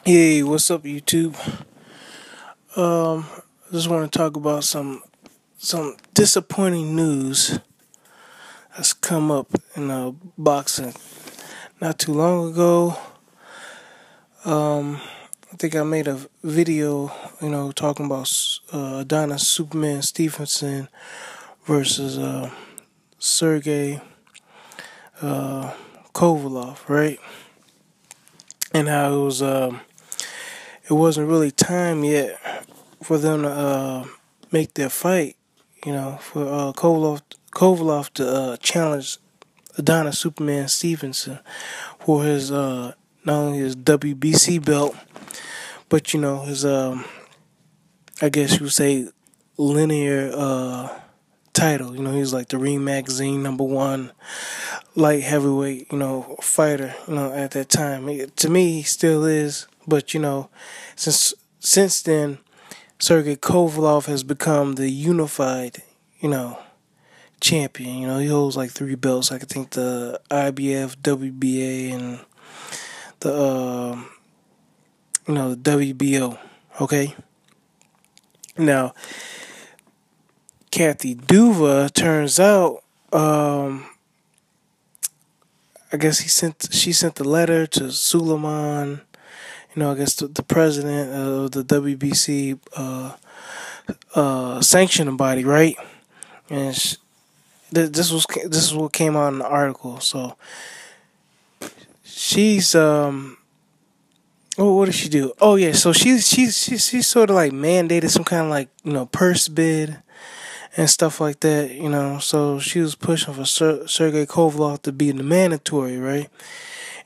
Hey, what's up, YouTube? I just want to talk about some disappointing news that's come up in boxing. Not too long ago, I think I made a video, talking about Adonis Superman Stevenson versus Sergey Kovalev, right? And how it wasn't really time yet for them to make their fight. For Kovalev to challenge Adonis Superman Stevenson for his not only his WBC belt, but his I guess you would say linear title. He's like the Ring Magazine #1 light heavyweight fighter. At that time, to me he still is. But since then, Sergey Kovalev has become the unified, champion. He holds like 3 belts. I could think the IBF, WBA, and the the WBO. Okay. Now, Kathy Duva turns out, I guess she sent the letter to Suleiman. I guess the president of the WBC sanctioning body, right? And this is what came out in the article. So she's what did she do? Oh yeah, so she sort of like mandated some kind of like purse bid and stuff like that. So she was pushing for Sergey Kovalev to be in the mandatory, right?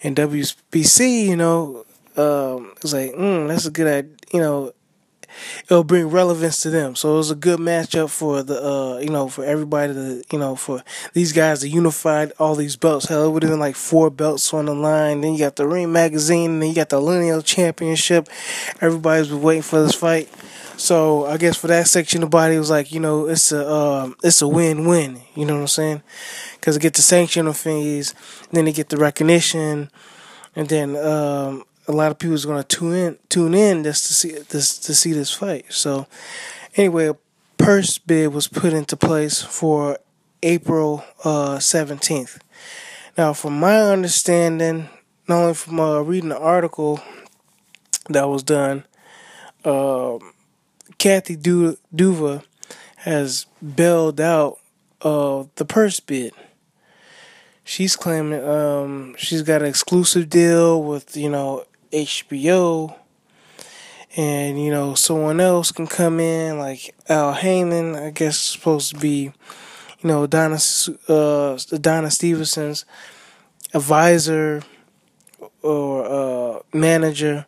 And WBC, it's like that's a good idea. It'll bring relevance to them. So it was a good matchup for the for everybody to for these guys to unify all these belts. Hell, it would have been like 4 belts on the line. Then you got the Ring Magazine, and then you got the Lineal Championship. Everybody's been waiting for this fight. So I guess for that section of the body, it was like it's a win-win. You know what I'm saying? Because they get the sanction fees, then they get the recognition, and then a lot of people is going to tune in just to see this fight. So anyway, a purse bid was put into place for April 17th. Now, from my understanding, not only from reading the article that was done, Kathy Duva has bailed out the purse bid. She's claiming she's got an exclusive deal with HBO, and someone else can come in like Al Heyman. I guess supposed to be Adonis Stevenson's advisor or manager.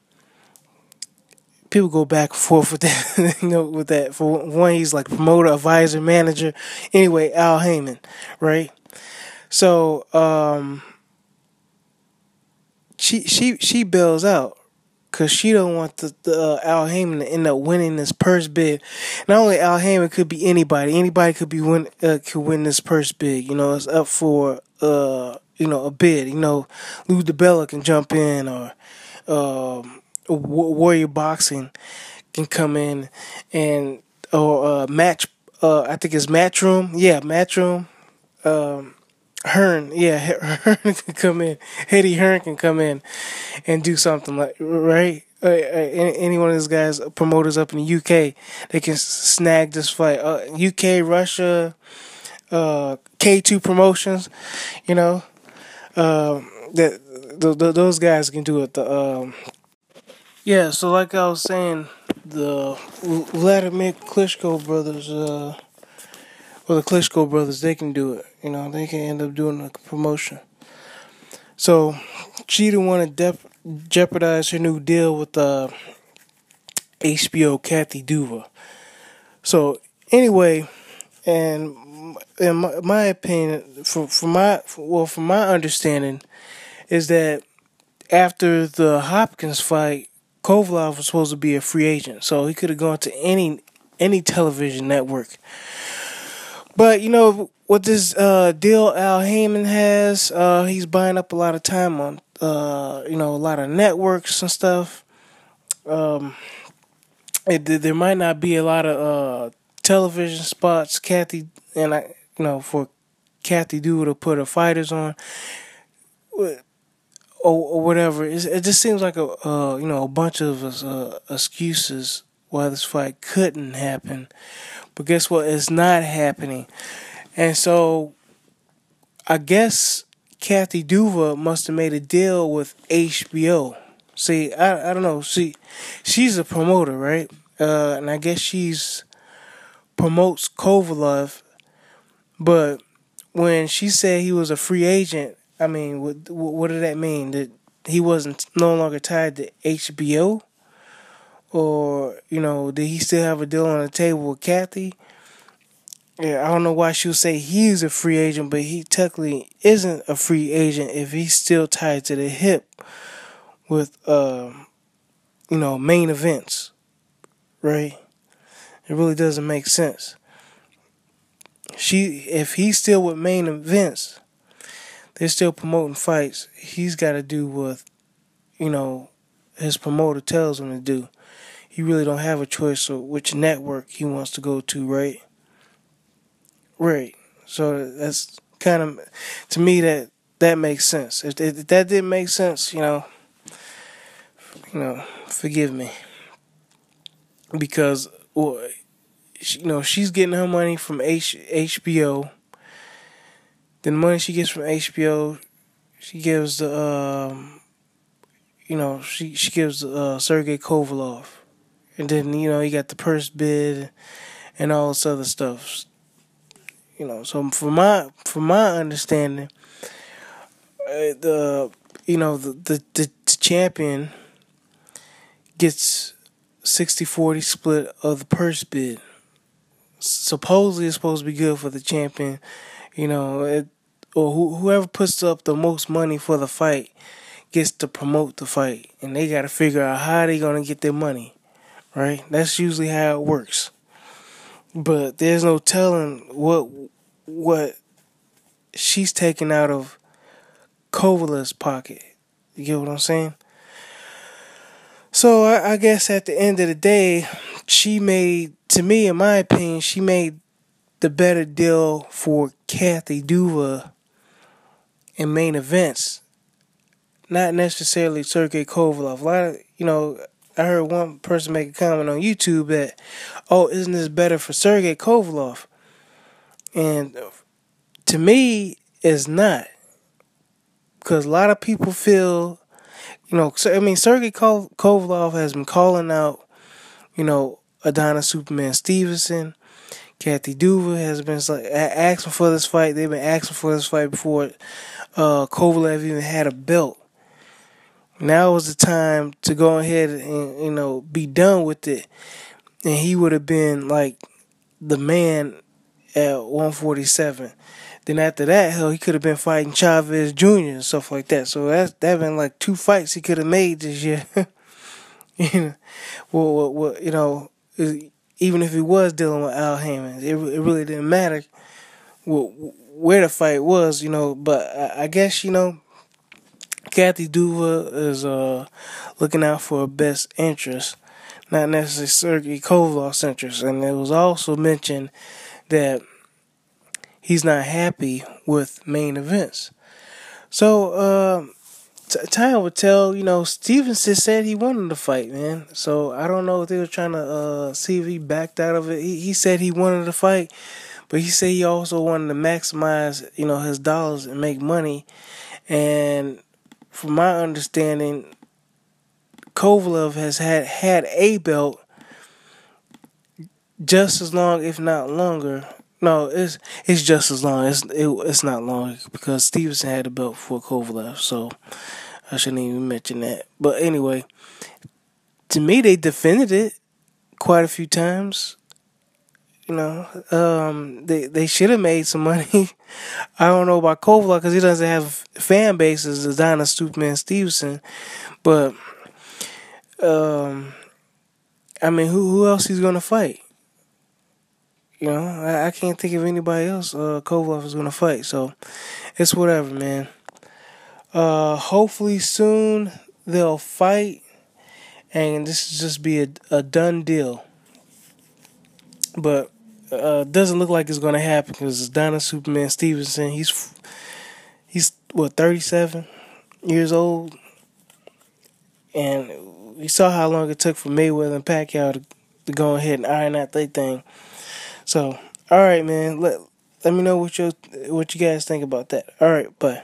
People go back and forth with that, with that. For one, he's like promoter, advisor, manager. Anyway, Al Heyman, right? So she bails out because she don't want the Al Heyman to end up winning this purse bid. Not only Al Heyman, could be anybody. Anybody could could win this purse bid. It's up for a bid. Lou DiBella can jump in, or Warrior Boxing can come in, and or match. I think it's Matchroom. Yeah, Matchroom. Hearn can come in. Eddie Hearn can come in and do something like right. Any one of these guys, promoters up in the UK, they can snag this fight. UK, Russia, K2 Promotions, those guys can do it. So like I was saying, the Vladimir Klitschko brothers, or the Klitschko brothers, they can do it. They can end up doing a promotion. So she didn't want to jeopardize her new deal with HBO Kathy Duva. So anyway, and in my opinion, from my understanding, is that after the Hopkins fight, Kovalev was supposed to be a free agent, so he could have gone to any television network. But what this deal Al Heyman has, he's buying up a lot of time on a lot of networks and stuff. there might not be a lot of television spots, Kathy, and for Kathy Duva to put her fighters on, or whatever. It just seems like a bunch of excuses why this fight couldn't happen. But guess what? It's not happening, and so I guess Kathy Duva must have made a deal with HBO. See, I don't know. See, she's a promoter, right? And I guess she's promotes Kovalev. But when she said he was a free agent, I mean, what did that mean? That he wasn't no longer tied to HBO? Or, did he still have a deal on the table with Kathy? Yeah, I don't know why she would say he's a free agent, but he technically isn't a free agent if he's still tied to the hip with, main events, right? It really doesn't make sense. If he's still with main events, they're still promoting fights. He's got to do what, his promoter tells him to do. He really don't have a choice of which network he wants to go to, right? Right. So that's kind of, to me, that makes sense. If that didn't make sense, forgive me. Because, she's getting her money from HBO. Then the money she gets from HBO, she gives the, she gives Sergey Kovalev. And then, you got the purse bid and all this other stuff. So from my understanding, the champion gets 60-40 split of the purse bid. Supposedly it's supposed to be good for the champion, or whoever puts up the most money for the fight gets to promote the fight, and they got to figure out how they gonna get their money, right? That's usually how it works. But there's no telling what she's taking out of Kovalev's pocket. You get what I'm saying? So I guess at the end of the day, she made, to me, in my opinion, she made the better deal for Kathy Duva in main events. Not necessarily Sergey Kovalev. A lot of, I heard one person make a comment on YouTube that, isn't this better for Sergey Kovalev? And to me, it's not. Because a lot of people feel, Sergey Kovalev has been calling out, Adonis Superman Stevenson. Kathy Duva has been asking for this fight. They've been asking for this fight before Kovalev even had a belt. Now was the time to go ahead and, be done with it. And he would have been like the man at 147. Then after that, hell, he could have been fighting Chavez Jr. and stuff like that. So that been like 2 fights he could have made this year. Even if he was dealing with Al Haymon, it really didn't matter where the fight was, But I guess, Kathy Duva is looking out for her best interest, not necessarily Sergey Kovalev's interest. And it was also mentioned that he's not happy with main events. So time would tell. Stevenson said he wanted to fight, man. So I don't know if they were trying to see if he backed out of it. He said he wanted to fight, but he said he also wanted to maximize, his dollars and make money. And from my understanding, Kovalev has had a belt just as long, if not longer. No, it's just as long. It's not long because Stevenson had a belt before Kovalev, so I shouldn't even mention that. But anyway, to me, they defended it quite a few times. They should have made some money. I don't know about Kovalev because he doesn't have fan bases as Adonis Superman Stevenson, but who else he's gonna fight? I can't think of anybody else Kovalev is gonna fight. So it's whatever, man. Hopefully soon they'll fight, and this is just be a done deal. But doesn't look like it's gonna happen because Adonis Superman Stevenson, he's what, 37 years old, and we saw how long it took for Mayweather and Pacquiao to go ahead and iron out their thing. So, all right, man, let me know what you guys think about that. All right, bye.